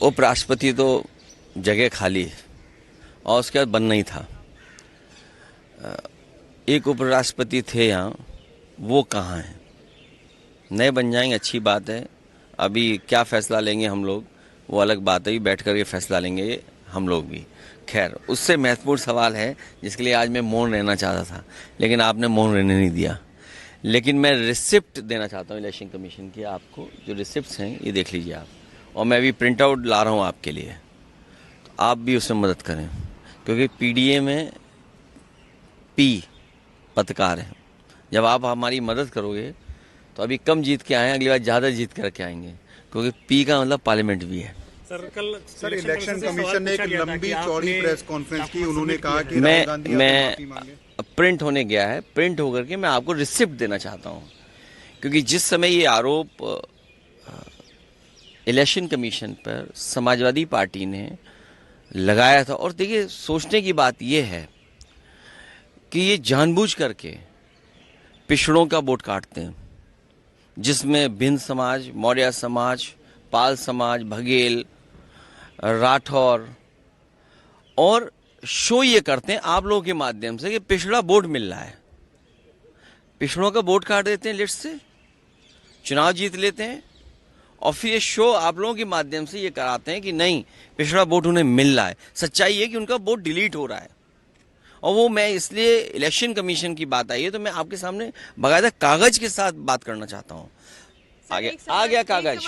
उपराष्ट्रपति तो जगह खाली है और उसके बाद बनना ही था। एक उपराष्ट्रपति थे यहाँ, वो कहाँ हैं? नए बन जाएंगे, अच्छी बात है। अभी क्या फैसला लेंगे हम लोग वो अलग बात है, बैठ कर के फैसला लेंगे हम लोग भी। खैर, उससे महत्वपूर्ण सवाल है जिसके लिए आज मैं मौन रहना चाहता था, लेकिन आपने मौन रहने नहीं दिया। लेकिन मैं रिसिप्ट देना चाहता हूँ इलेक्शन कमीशन की। आपको जो रिसिप्ट्स हैं ये देख लीजिए आप, और मैं भी प्रिंट आउट ला रहा हूँ आपके लिए, तो आप भी उसमें मदद करें, क्योंकि पीडीए में पी पत्रकार है। जब आप हमारी मदद करोगे तो अभी कम जीत के आए, अगली बार ज़्यादा जीत करके आएंगे, क्योंकि पी का मतलब पार्लियामेंट भी है। सर इलेक्शन कमीशन ने एक लंबी चौड़ी प्रेस कॉन्फ्रेंस की, उन्होंने कहा कि राहुल गांधी माफी मांगे। प्रिंट होने गया है, प्रिंट होकर के मैं आपको रिसिप्ट देना चाहता हूँ, क्योंकि जिस समय ये आरोप इलेक्शन कमीशन पर समाजवादी पार्टी ने लगाया था, और देखिए सोचने की बात यह है कि ये जानबूझ करके पिछड़ों का वोट काटते हैं, जिसमें भिन्न समाज, मौर्य समाज, पाल समाज, बघेल, राठौर, और शो ये करते हैं आप लोगों के माध्यम से कि पिछड़ा वोट मिल रहा है। पिछड़ों का वोट काट देते हैं लिस्ट से, चुनाव जीत लेते हैं, और फिर ये शो आप लोगों के माध्यम से ये कराते हैं कि नहीं, पिछड़ा वोट उन्हें मिल रहा है। सच्चाई है कि उनका वोट डिलीट हो रहा है। और वो मैं इसलिए इलेक्शन कमीशन की बात आई है तो मैं आपके सामने बाकायदा कागज के साथ बात करना चाहता हूँ। आगे आ गया कागज।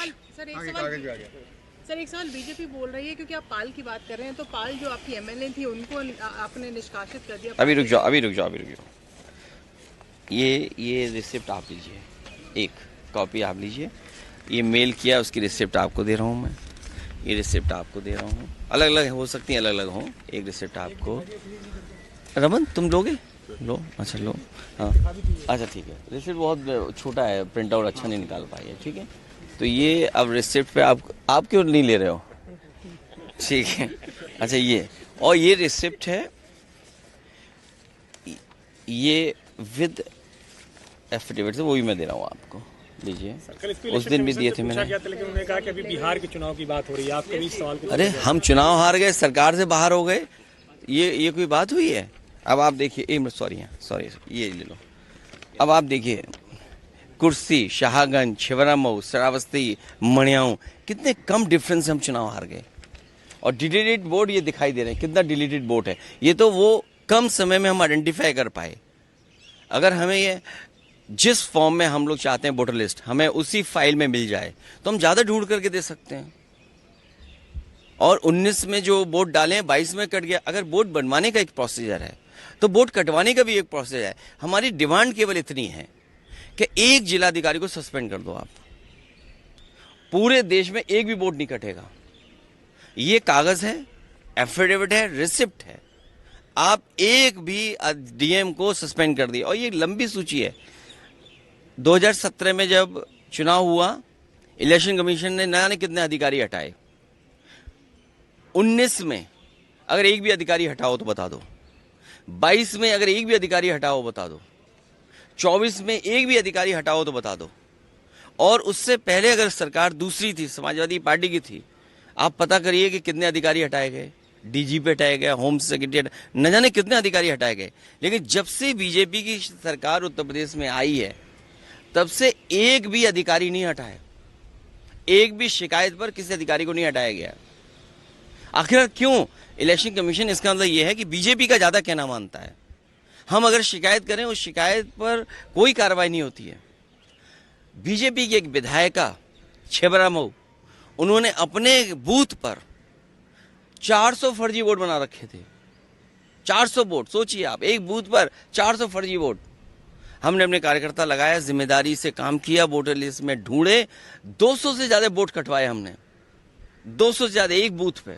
सर एक सवाल बीजेपी बोल रही है, क्योंकि आप पाल की बात कर रहे हैं, तो पाल जो आपकी एमएलए थी उनको आपने निष्कासित कर दिया। अभी रुक जाओ। ये रिसिप्ट आप लीजिए, एक कॉपी आप लीजिए। ये मेल किया, उसकी रिसिप्ट आपको दे रहा हूँ मैं। ये रिसिप्ट आपको दे रहा हूँ, अलग अलग हो सकती है, अलग अलग हो। एक रिसिप्ट आपको, रमन तुम लोगे? लो, अच्छा लो, हाँ अच्छा ठीक है। रिसिप्ट बहुत छोटा है, प्रिंट आउट अच्छा नहीं निकाल पाई है, ठीक है। तो ये अब रिसिप्ट पे आप क्यों नहीं ले रहे हो? ठीक है, अच्छा ये, और ये रिसिप्ट है, ये विद एफिडेविट से, वो भी मैं दे रहा हूँ आपको, लीजिए। उस दिन भी दिए थे मैंने, लेकिन उन्होंने कहा कि अभी बिहार के चुनाव की बात हो रही है, आप कभी सवाल को। अरे हम चुनाव हार गए, सरकार से बाहर हो गए, ये कोई बात हुई है? अब आप देखिए, सॉरी ये ले लो। अब आप देखिए, कुर्सी, शाहगंज, छिबरामऊ, श्रावस्ती, मणियाऊ, कितने कम डिफरेंस से हम चुनाव हार गए। और डिलीटेड वोट ये दिखाई दे रहे हैं, कितना डिलीटेड वोट है। ये तो वो कम समय में हम आइडेंटिफाई कर पाए। अगर हमें ये जिस फॉर्म में हम लोग चाहते हैं वोटर लिस्ट, हमें उसी फाइल में मिल जाए तो हम ज़्यादा ढूंढ करके दे सकते हैं। और 19 में जो वोट डाले, 22 में कट गया। अगर वोट बनवाने का एक प्रोसीजर है तो वोट कटवाने का भी एक प्रोसीजर है। हमारी डिमांड केवल इतनी है कि एक जिलाधिकारी को सस्पेंड कर दो आप, पूरे देश में एक भी वोट नहीं कटेगा। ये कागज है, एफिडेविट है, रिसिप्ट है, आप एक भी डीएम को सस्पेंड कर दिए। और ये लंबी सूची है। 2017 में जब चुनाव हुआ, इलेक्शन कमीशन ने न जाने कितने अधिकारी हटाए। 19 में अगर एक भी अधिकारी हटाओ तो बता दो, 22 में अगर एक भी अधिकारी हटाओ बता दो, 24 में एक भी अधिकारी हटाओ तो बता दो। और उससे पहले अगर सरकार दूसरी थी, समाजवादी पार्टी की थी, आप पता करिए कि कितने अधिकारी हटाए गए। डीजीपी हटाए गए, होम सेक्रेटरी, न जाने कितने अधिकारी हटाए गए। लेकिन जब से बीजेपी की सरकार उत्तर प्रदेश में आई है, तब से एक भी अधिकारी नहीं हटाया, एक भी शिकायत पर किसी अधिकारी को नहीं हटाया गया। आखिर क्यों? इलेक्शन कमीशन, इसका मतलब यह है कि बीजेपी का ज्यादा कहना मानता है। हम अगर शिकायत करें, उस शिकायत पर कोई कार्रवाई नहीं होती है। बीजेपी की एक विधायिका छिबरामऊ, उन्होंने अपने बूथ पर 400 फर्जी वोट बना रखे थे। 400 वोट, सोचिए आप, एक बूथ पर 400 फर्जी वोट। हमने अपने कार्यकर्ता लगाया, जिम्मेदारी से काम किया, वोटर लिस्ट में ढूंढे, 200 से ज्यादा वोट कटवाए हमने, 200 से ज्यादा एक बूथ पे।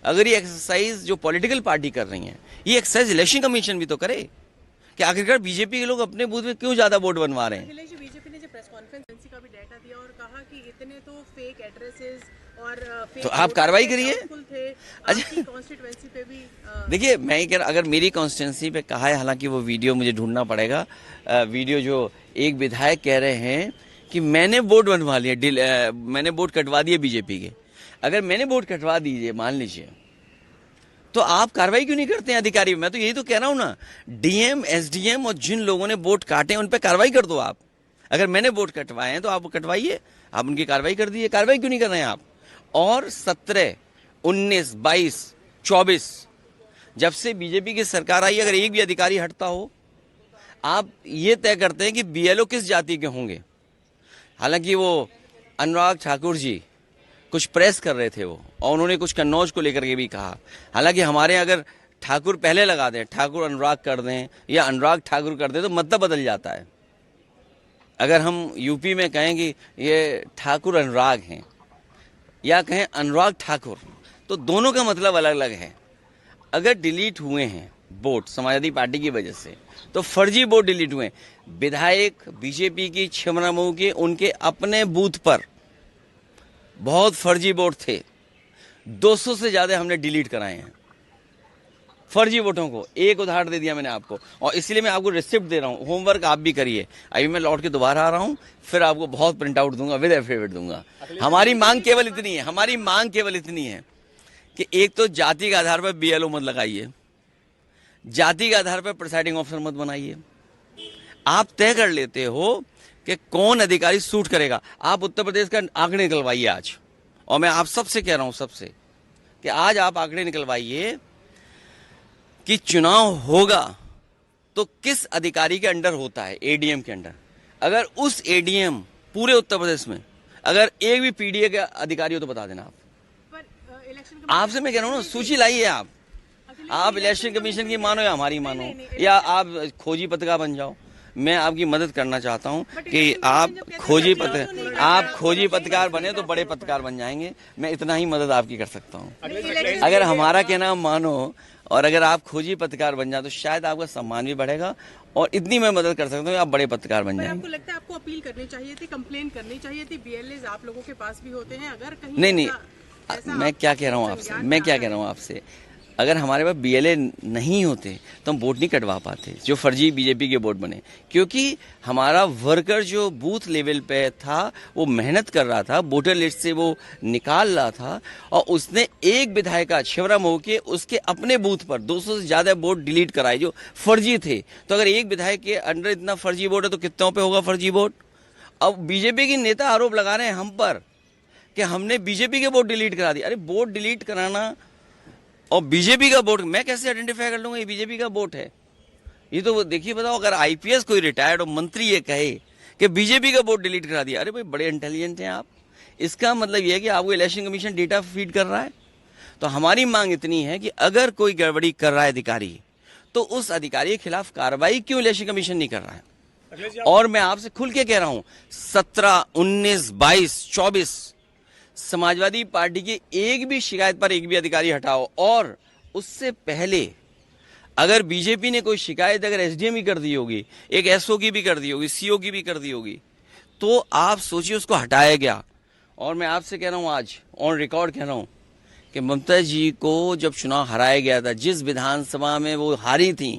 अगर ये एक्सरसाइज जो पॉलिटिकल पार्टी कर रही है, ये एक्सरसाइज इलेक्शन कमीशन भी तो करे कि आखिरकार बीजेपी के लोग अपने बूथ में क्यों ज्यादा वोट बनवा रहे हैं। बीजेपी ने जो प्रेस कॉन्फ्रेंस का भी डाटा दिया और कहा कि इतने तो फेक एड्रेसेस और तो आप कार्रवाई करिए। अच्छा, कॉन्स्टिट्यूएंसी पे भी देखिए, मैं ये कह रहा, अगर मेरी कॉन्स्टिट्यूएंसी पे कहा है, हालांकि वो वीडियो मुझे ढूंढना पड़ेगा, वीडियो जो एक विधायक कह रहे हैं कि मैंने वोट बनवा लिया, मैंने वोट कटवा दिए बीजेपी के। अगर मैंने वोट कटवा दीजिए मान लीजिए, तो आप कार्रवाई क्यों नहीं करते हैं अधिकारी? मैं तो यही तो कह रहा हूं ना, डीएम एसडीएम और जिन लोगों ने वोट काटे उन पे कार्रवाई कर दो आप। अगर मैंने वोट कटवाए हैं तो आप कटवाइए, आप उनकी कार्रवाई कर दीजिए। कार्रवाई क्यों नहीं कर रहे हैं आप? और 17, 19, 22, 24 जब से बीजेपी की सरकार आई, अगर एक भी अधिकारी हटता हो, आप ये तय करते हैं कि बीएलओ किस जाति के होंगे। हालांकि वो अनुराग ठाकुर जी कुछ प्रेस कर रहे थे वो, और उन्होंने कुछ कन्नौज को लेकर के भी कहा। हालांकि हमारे अगर ठाकुर पहले लगा दें, ठाकुर अनुराग कर दें या अनुराग ठाकुर कर दें तो मतलब बदल जाता है। अगर हम यूपी में कहें कि ये ठाकुर अनुराग हैं या कहें अनुराग ठाकुर, तो दोनों का मतलब अलग अलग है। अगर डिलीट हुए हैं वोट समाजवादी पार्टी की वजह से, तो फर्जी वोट डिलीट हुए। विधायक बीजेपी की छिबरामऊ के उनके अपने बूथ पर बहुत फर्जी वोट थे, 200 से ज्यादा हमने डिलीट कराए हैं फर्जी वोटों को। एक उदाहरण दे दिया मैंने आपको, और इसलिए मैं आपको रिसिप्ट दे रहा हूं। होमवर्क आप भी करिए। अभी मैं लौट के दोबारा आ रहा हूं, फिर आपको बहुत प्रिंट आउट दूंगा, विद एफिडेविट दूंगा। हमारी मांग केवल इतनी है, हमारी मांग केवल इतनी है कि एक तो जाति के आधार पर बीएलओ मत लगाइए, जाति के आधार पर प्रिसाइडिंग ऑफिसर मत बनाइए। आप तय कर लेते हो कि कौन अधिकारी सूट करेगा। आप उत्तर प्रदेश का आंकड़े निकलवाइए आज, और मैं आप सबसे कह रहा हूं, सबसे, कि आज आप आंकड़े निकलवाइए कि चुनाव होगा तो किस अधिकारी के अंडर होता है, एडीएम के अंडर। अगर उस एडीएम पूरे उत्तर प्रदेश में अगर एक भी पीडीए के अधिकारी हो तो बता देना आप। आपसे मैं कह रहा हूं ना, सूची लाइए आप इलेक्शन कमीशन की मानो या हमारी मानो, या आप खोजी पत्रकार बन जाओ। मैं आपकी मदद करना चाहता हूं कि आप खोजी पत्रकार बने तो बड़े पत्रकार बन जाएंगे। मैं इतना ही मदद आपकी कर सकता हूं। अगर हमारा कहना मानो और अगर आप खोजी पत्रकार बन जाओ तो शायद आपका सम्मान भी बढ़ेगा, और इतनी मैं मदद कर सकता हूँ, आप बड़े पत्रकार बन जाएंगे। आपको लगता है आपको अपील करनी चाहिए थी, कंप्लेन करनी चाहिए थी? बीएलएस आप लोगों के पास भी होते हैं, अगर कहीं नहीं, मैं क्या कह रहा हूँ आपसे, अगर हमारे पास बीएलए नहीं होते तो हम वोट नहीं कटवा पाते जो फर्जी बीजेपी के वोट बने। क्योंकि हमारा वर्कर जो बूथ लेवल पे था वो मेहनत कर रहा था, वोटर लिस्ट से वो निकाल रहा था, और उसने एक विधायक छिबरामऊ के उसके अपने बूथ पर 200 से ज्यादा वोट डिलीट कराए जो फर्जी थे। तो अगर एक विधायक के अंडर इतना फर्जी वोट है तो कितनों पे होगा फर्जी वोट? अब बीजेपी के नेता आरोप लगा रहे हैं हम पर कि हमने बीजेपी के वोट डिलीट करा दिए। अरे वोट डिलीट कराना और बीजेपी का वोट मैं कैसे आइडेंटिफाई कर लूंगा ये बीजेपी का वोट है? ये तो देखिए, बताओ, अगर आईपीएस कोई रिटायर्ड और मंत्री ये कहे कि बीजेपी का वोट डिलीट करा दिया, अरे भाई बड़े इंटेलिजेंट हैं आप। इसका मतलब ये है कि आपको इलेक्शन कमीशन डेटा फीड कर रहा है। तो हमारी मांग इतनी है कि अगर कोई गड़बड़ी कर रहा है अधिकारी, तो उस अधिकारी के खिलाफ कार्रवाई क्यों इलेक्शन कमीशन नहीं कर रहा है? और मैं आपसे खुल के कह रहा हूं, 17, 19, 22, 24 समाजवादी पार्टी की एक भी शिकायत पर एक भी अधिकारी हटाओ। और उससे पहले अगर बीजेपी ने कोई शिकायत अगर एसडीएम की कर दी होगी, एक एसओ की भी कर दी होगी, सीओ की भी कर दी होगी, तो आप सोचिए उसको हटाया गया। और मैं आपसे कह रहा हूं, आज ऑन रिकॉर्ड कह रहा हूं कि ममता जी को जब चुनाव हराया गया था, जिस विधानसभा में वो हारी थी,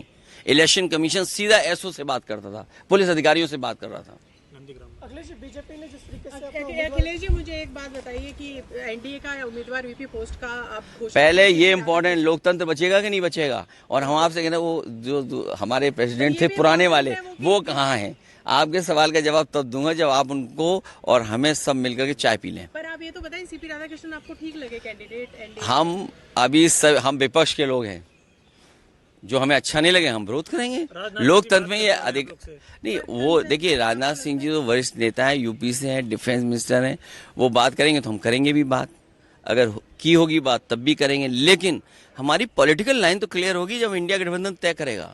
इलेक्शन कमीशन सीधा एसओ से बात करता था, पुलिस अधिकारियों से बात कर रहा था। अखिलेश जी, बीजेपी ने जिस तरीके से अखिलेश जी, मुझे एक बात बताइए कि एनडीए का उम्मीदवार वीपी पोस्ट का आप पहले ये इम्पोर्टेंट, लोकतंत्र बचेगा कि नहीं बचेगा? और हम आपसे कहना, वो जो हमारे प्रेसिडेंट थे पुराने वाले, वो कहाँ हैं? आपके सवाल का जवाब तब दूंगा जब आप उनको और हमें सब मिलकर के चाय पी लें। पर आप ये तो बताइए, सीपी राधाकृष्णन आपको ठीक लगे कैंडिडेट एनडीए? हम अभी सब हम विपक्ष के लोग हैं, जो हमें अच्छा नहीं लगे हम विरोध करेंगे। लोकतंत्र में ये अधिक नहीं, वो देखिए, राजनाथ सिंह जी तो वरिष्ठ नेता है, यूपी से हैं, डिफेंस मिनिस्टर हैं, वो बात करेंगे तो हम करेंगे भी बात, अगर की होगी बात तब भी करेंगे। लेकिन हमारी पॉलिटिकल लाइन तो क्लियर होगी जब इंडिया गठबंधन तय करेगा।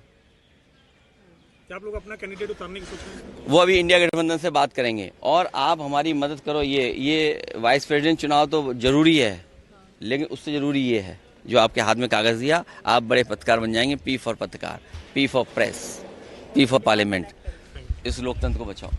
क्या आप लोग अपना कैंडिडेट उतारने की सोच रहे हैं? वो अभी इंडिया गठबंधन से बात करेंगे। और आप हमारी मदद करो, ये वाइस प्रेसिडेंट चुनाव तो जरूरी है, लेकिन उससे जरूरी ये है जो आपके हाथ में कागज दिया, आप बड़े पत्रकार बन जाएंगे। पी फॉर पत्रकार, P for press, P for parliament. इस लोकतंत्र को बचाओ।